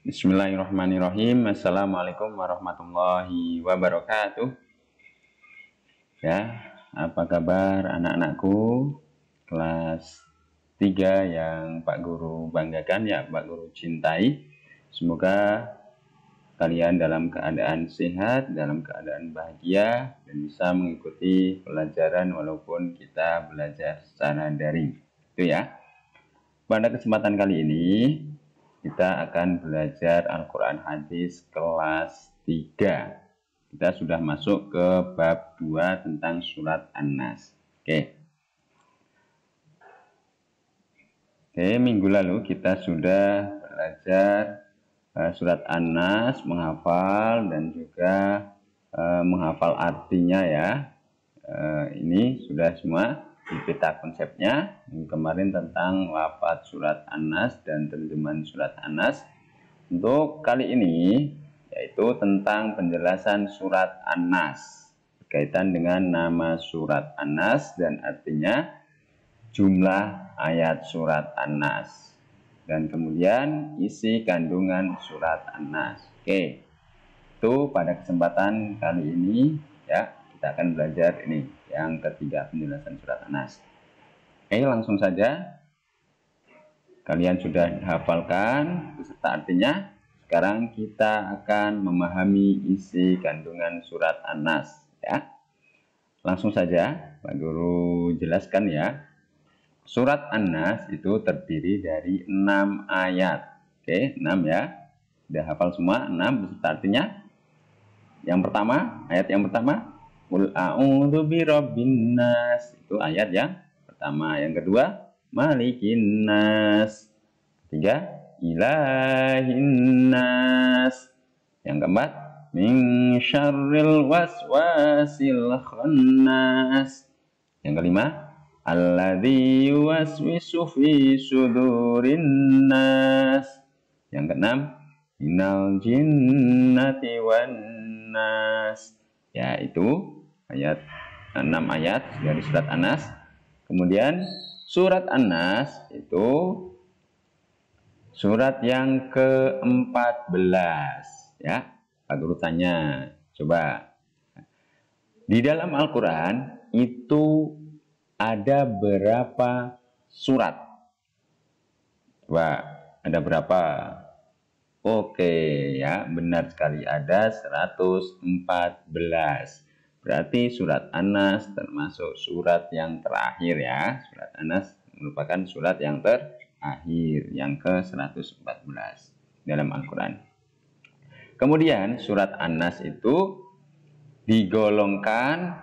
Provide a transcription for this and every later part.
Bismillahirrahmanirrahim. Assalamualaikum warahmatullahi wabarakatuh. Ya, apa kabar anak-anakku kelas 3 yang Pak Guru banggakan, ya Pak Guru cintai. Semoga kalian dalam keadaan sehat, dalam keadaan bahagia, dan bisa mengikuti pelajaran walaupun kita belajar secara daring. Itu ya. Pada kesempatan kali ini kita akan belajar Al-Quran Hadis kelas 3. Kita sudah masuk ke bab 2 tentang surat An-Nas. Oke, minggu lalu kita sudah belajar surat An-Nas, menghafal dan juga menghafal artinya ya. Ini sudah semua di peta konsepnya. Kemarin tentang lafaz surat An-Nas dan terjemahan surat An-Nas. Untuk kali ini yaitu tentang penjelasan surat An-Nas berkaitan dengan nama surat An-Nas dan artinya, jumlah ayat surat An-Nas, dan kemudian isi kandungan surat An-Nas. Oke, itu pada kesempatan kali ini ya, kita akan belajar ini yang ketiga, penjelasan surat An-Nas. Oke, langsung saja. Kalian sudah hafalkan beserta artinya. Sekarang kita akan memahami isi kandungan surat An-Nas ya. Langsung saja Pak Guru jelaskan ya. Surat An-Nas itu terdiri dari 6 ayat. Oke, 6 ya. Sudah hafal semua 6 beserta artinya. Yang pertama, ayat yang pertama, Qul a'udzu birabbin nas, itu ayat yang pertama. Yang kedua, Malikin nas. Ketiga, Ilahin nas. Yang keempat, Min syarril waswasil khannas. Yang kelima, Alladzi yuwaswisu fi sudurin nas. Yang keenam, Minal jinnati wan nas. Ya, itu ayat 6 ayat dari surat An-Nas. Kemudian surat An-Nas itu surat yang ke-14 ya. Pak Guru tanya, coba di dalam Al-Quran itu ada berapa surat? Coba, ada berapa? Oke ya, benar sekali, ada 114. Berarti surat An-Nas termasuk surat yang terakhir ya. Surat An-Nas merupakan surat yang terakhir, yang ke-114 dalam Al-Quran. Kemudian surat An-Nas itu digolongkan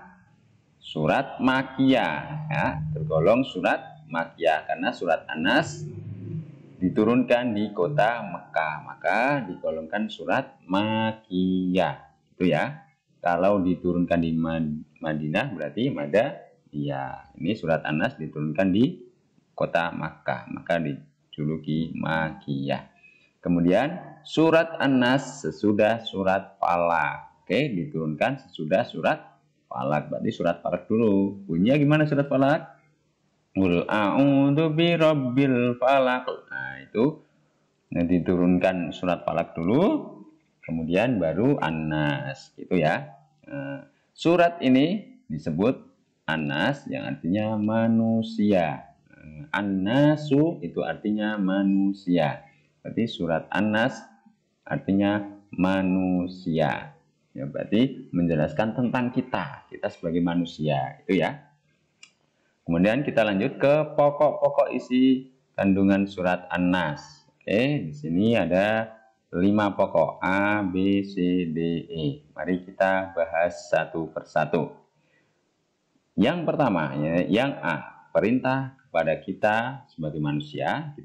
surat Makkiyah ya, tergolong surat Makkiyah karena surat An-Nas diturunkan di kota Mekah, maka digolongkan surat Makkiyah. Itu ya. Kalau diturunkan di Madinah berarti Madaniyah. Ini surat An-Nas diturunkan di kota Makkah, maka dijuluki Makkiyah. Kemudian surat An-Nas sesudah surat Falaq. Oke, diturunkan sesudah surat Falaq. Berarti surat Falaq dulu. Bunyinya gimana surat Falaq? Qul a'udzu birabbil falaq. Nah, itu diturunkan surat Falaq dulu, kemudian baru An-Nas, gitu ya. Surat ini disebut An-Nas yang artinya manusia. An-Nasu itu artinya manusia. Berarti surat An-Nas artinya manusia. Ya, berarti menjelaskan tentang kita sebagai manusia, itu ya. Kemudian kita lanjut ke pokok-pokok isi kandungan surat An-Nas. Oke, di sini ada 5 pokok A, B, C, D, E. Mari kita bahas satu persatu. Yang pertama, yang A, perintah kepada kita sebagai manusia,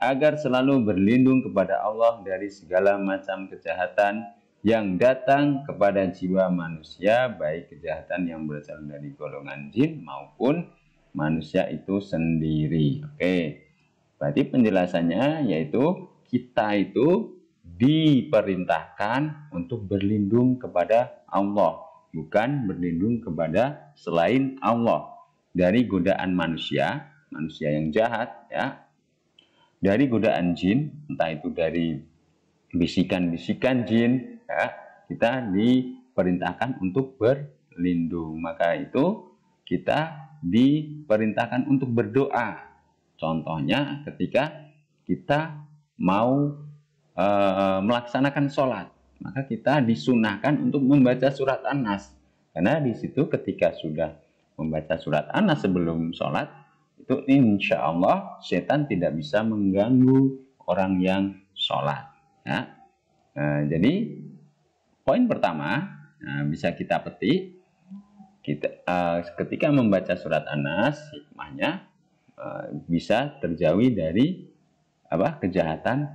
agar selalu berlindung kepada Allah dari segala macam kejahatan yang datang kepada jiwa manusia, baik kejahatan yang berasal dari golongan jin maupun manusia itu sendiri. Oke, berarti penjelasannya yaitu kita itu diperintahkan untuk berlindung kepada Allah, bukan berlindung kepada selain Allah dari godaan manusia yang jahat ya. dari godaan jin, entah itu dari bisikan-bisikan jin, ya, kita diperintahkan untuk berlindung. Maka itu kita diperintahkan untuk berdoa. Contohnya ketika kita mau melaksanakan sholat, maka kita disunahkan untuk membaca surat An-Nas. Karena di situ ketika sudah membaca surat An-Nas sebelum sholat, itu insya Allah setan tidak bisa mengganggu orang yang sholat. Ya. Jadi poin pertama bisa kita petik, ketika membaca surat An-Nas, hikmahnya bisa terjauhi dari kejahatan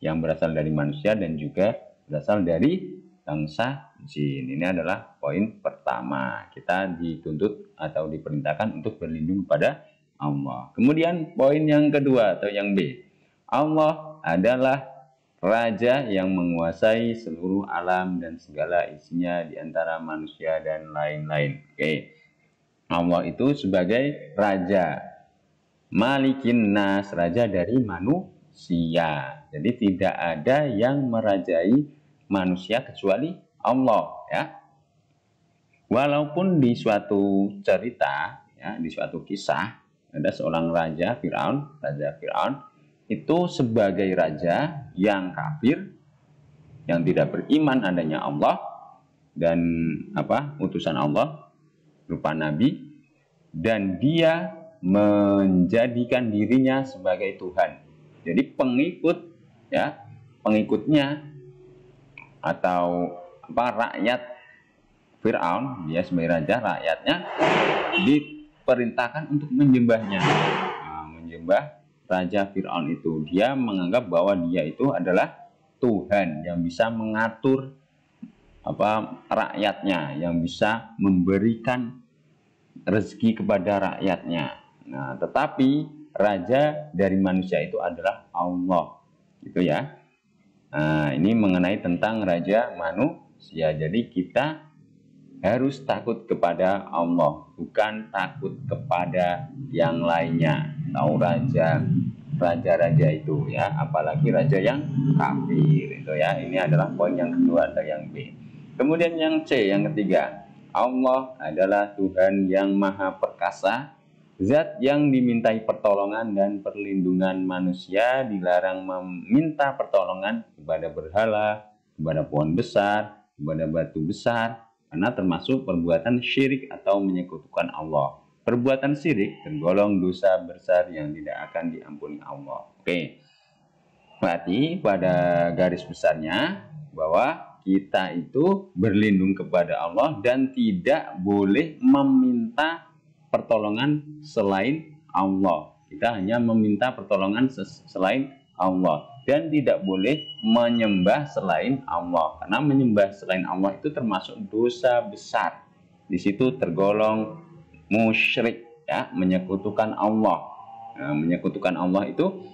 yang berasal dari manusia dan juga berasal dari bangsa jin. Ini adalah poin pertama. Kita dituntut atau diperintahkan untuk berlindung kepada Allah. Kemudian poin yang kedua atau yang B. Allah adalah Raja yang menguasai seluruh alam dan segala isinya di antara manusia dan lain-lain. Oke. Allah itu sebagai Raja. Malikin Nas, Raja dari manusia. Jadi tidak ada yang merajai manusia kecuali Allah, ya. Walaupun di suatu cerita, ya, di suatu kisah ada seorang raja Firaun, itu sebagai raja yang kafir, yang tidak beriman adanya Allah dan utusan Allah berupa nabi, dan dia menjadikan dirinya sebagai Tuhan. Jadi pengikutnya atau rakyat Firaun, dia sebagai raja, rakyatnya diperintahkan untuk menyembahnya. Menyembah raja Firaun itu. Dia menganggap bahwa dia itu adalah Tuhan yang bisa mengatur rakyatnya, yang bisa memberikan rezeki kepada rakyatnya. Nah, tetapi raja dari manusia itu adalah Allah, gitu ya. Nah, ini mengenai tentang raja manusia. Jadi kita harus takut kepada Allah, bukan takut kepada yang lainnya. Tahu raja-raja itu, ya, apalagi raja yang kafir, itu ya. Ini adalah poin yang kedua atau yang B. Kemudian yang C, yang ketiga, Allah adalah Tuhan yang Maha Perkasa, Zat yang dimintai pertolongan dan perlindungan. Manusia dilarang meminta pertolongan kepada berhala, kepada pohon besar, kepada batu besar, karena termasuk perbuatan syirik atau menyekutukan Allah. Perbuatan syirik tergolong dosa besar yang tidak akan diampuni Allah. Oke, berarti pada garis besarnya bahwa kita itu berlindung kepada Allah dan tidak boleh meminta pertolongan selain Allah. Kita hanya meminta pertolongan selain Allah dan tidak boleh menyembah selain Allah, karena menyembah selain Allah itu termasuk dosa besar. Di situ tergolong musyrik, ya, menyekutukan Allah. Nah, menyekutukan Allah itu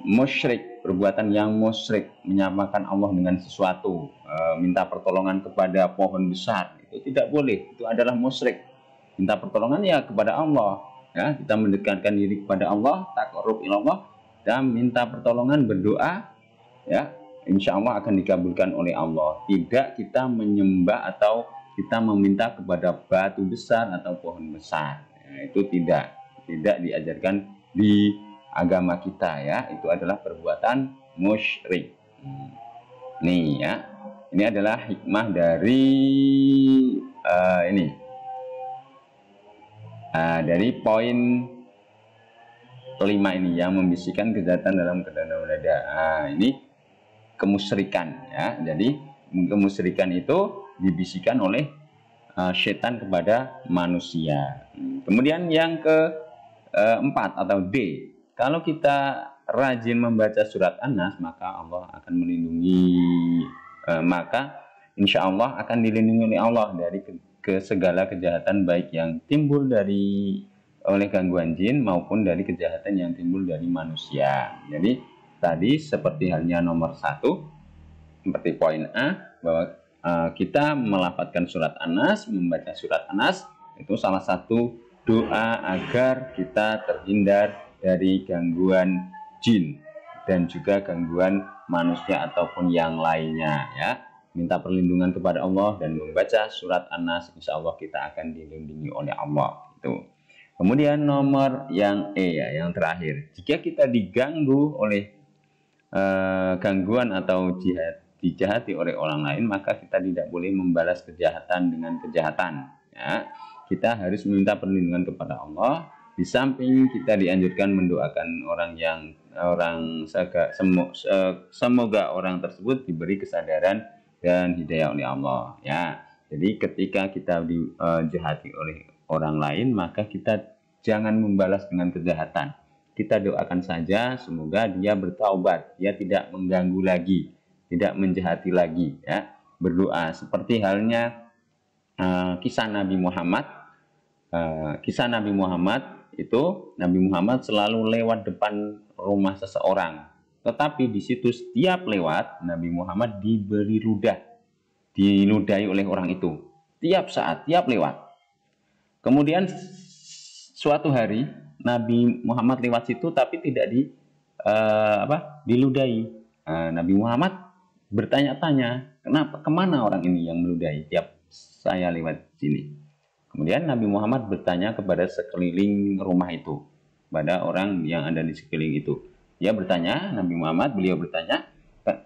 musyrik, perbuatan yang musyrik, menyamakan Allah dengan sesuatu, minta pertolongan kepada pohon besar, itu tidak boleh, itu adalah musyrik. Minta pertolongan ya kepada Allah, ya, kita mendekatkan diri kepada Allah, taqarrub ilallah, dan minta pertolongan, berdoa, ya, insya Allah akan dikabulkan oleh Allah. Tidak kita menyembah atau kita meminta kepada batu besar atau pohon besar, ya, itu tidak diajarkan di agama kita, ya. Itu adalah perbuatan musyrik. Nih, ya, ini adalah hikmah dari dari poin kelima ini, yang membisikkan kejahatan dalam keadaan dada. Ini kemusyrikan, ya. Jadi kemusyrikan itu dibisikkan oleh setan kepada manusia. Kemudian yang keempat atau D, kalau kita rajin membaca surat An-Nas, maka Allah akan melindungi, maka insya Allah akan dilindungi oleh Allah dari ke segala kejahatan, baik yang timbul oleh gangguan jin maupun dari kejahatan yang timbul dari manusia. Jadi tadi seperti halnya nomor 1, seperti poin A, bahwa kita melafadzkan surat An-Nas, membaca surat An-Nas itu salah satu doa agar kita terhindar dari gangguan jin. dan juga gangguan manusia ataupun yang lainnya ya. Minta perlindungan kepada Allah dan membaca surat An-Nas, insya Allah kita akan dilindungi oleh Allah. Itu. Kemudian nomor yang E ya, yang terakhir. Jika kita diganggu oleh gangguan atau dijahati oleh orang lain, maka kita tidak boleh membalas kejahatan dengan kejahatan. Ya. Kita harus meminta perlindungan kepada Allah. Di samping kita dianjurkan mendoakan semoga orang tersebut diberi kesadaran dan hidayah oleh Allah ya. Jadi ketika kita dijahati oleh orang lain, maka kita jangan membalas dengan kejahatan. Kita doakan saja semoga dia bertaubat, dia tidak mengganggu lagi, tidak menjahati lagi ya. Berdoa seperti halnya kisah Nabi Muhammad. Kisah Nabi Muhammad itu, Nabi Muhammad selalu lewat depan rumah seseorang. Tetapi di situ setiap lewat, Nabi Muhammad diberi ludah, diludahi oleh orang itu. Tiap saat, tiap lewat. Kemudian suatu hari, Nabi Muhammad lewat situ, tapi tidak diludahi. Nabi Muhammad bertanya-tanya, kenapa, kemana orang ini yang meludahi tiap saya lewat sini? Kemudian Nabi Muhammad bertanya kepada sekeliling rumah itu, pada orang yang ada di sekeliling itu. Dia bertanya, beliau bertanya,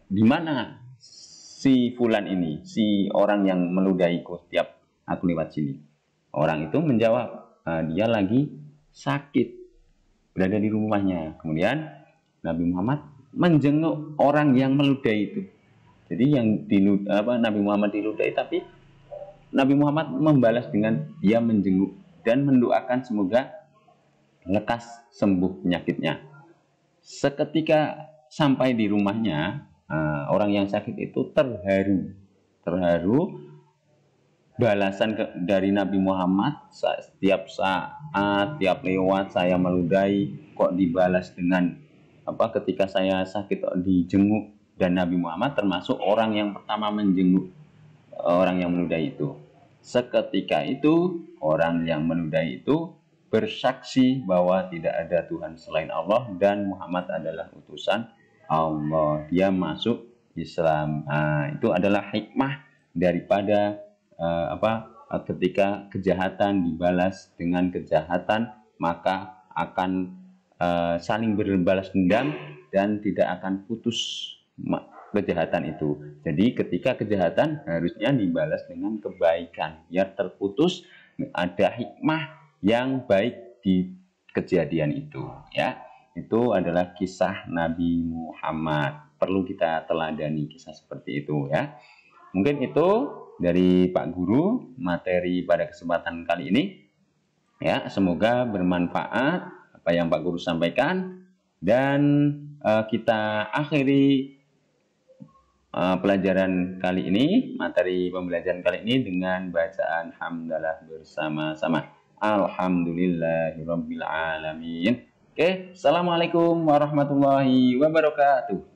di mana si fulan ini, si orang yang meludahiku setiap aku lewat sini? Orang itu menjawab, dia lagi sakit, berada di rumahnya. Kemudian Nabi Muhammad menjenguk orang yang meludahi itu. Jadi yang Nabi Muhammad diludahi, tapi Nabi Muhammad membalas dengan dia menjenguk dan mendoakan semoga lekas sembuh penyakitnya. Seketika sampai di rumahnya, orang yang sakit itu terharu balasan dari Nabi Muhammad. Setiap saat, tiap lewat saya meludahi, kok dibalas dengan ketika saya sakit dijenguk. Dan Nabi Muhammad termasuk orang yang pertama menjenguk orang yang meludahi itu. Seketika itu orang yang meludahi itu bersaksi bahwa tidak ada Tuhan selain Allah dan Muhammad adalah utusan Allah. Dia masuk Islam. Itu adalah hikmah daripada ketika kejahatan dibalas dengan kejahatan, maka akan saling berbalas dendam dan tidak akan putus kejahatan itu. Jadi ketika kejahatan harusnya dibalas dengan kebaikan, biar terputus, ada hikmah yang baik di kejadian itu ya. Itu adalah kisah Nabi Muhammad, perlu kita teladani kisah seperti itu ya. Mungkin itu dari Pak Guru materi pada kesempatan kali ini ya. Semoga bermanfaat apa yang Pak Guru sampaikan, dan kita akhiri pelajaran kali ini, materi pembelajaran kali ini dengan bacaan hamdalah bersama-sama. Alhamdulillahirabbil alamin. Oke, assalamualaikum warahmatullahi wabarakatuh.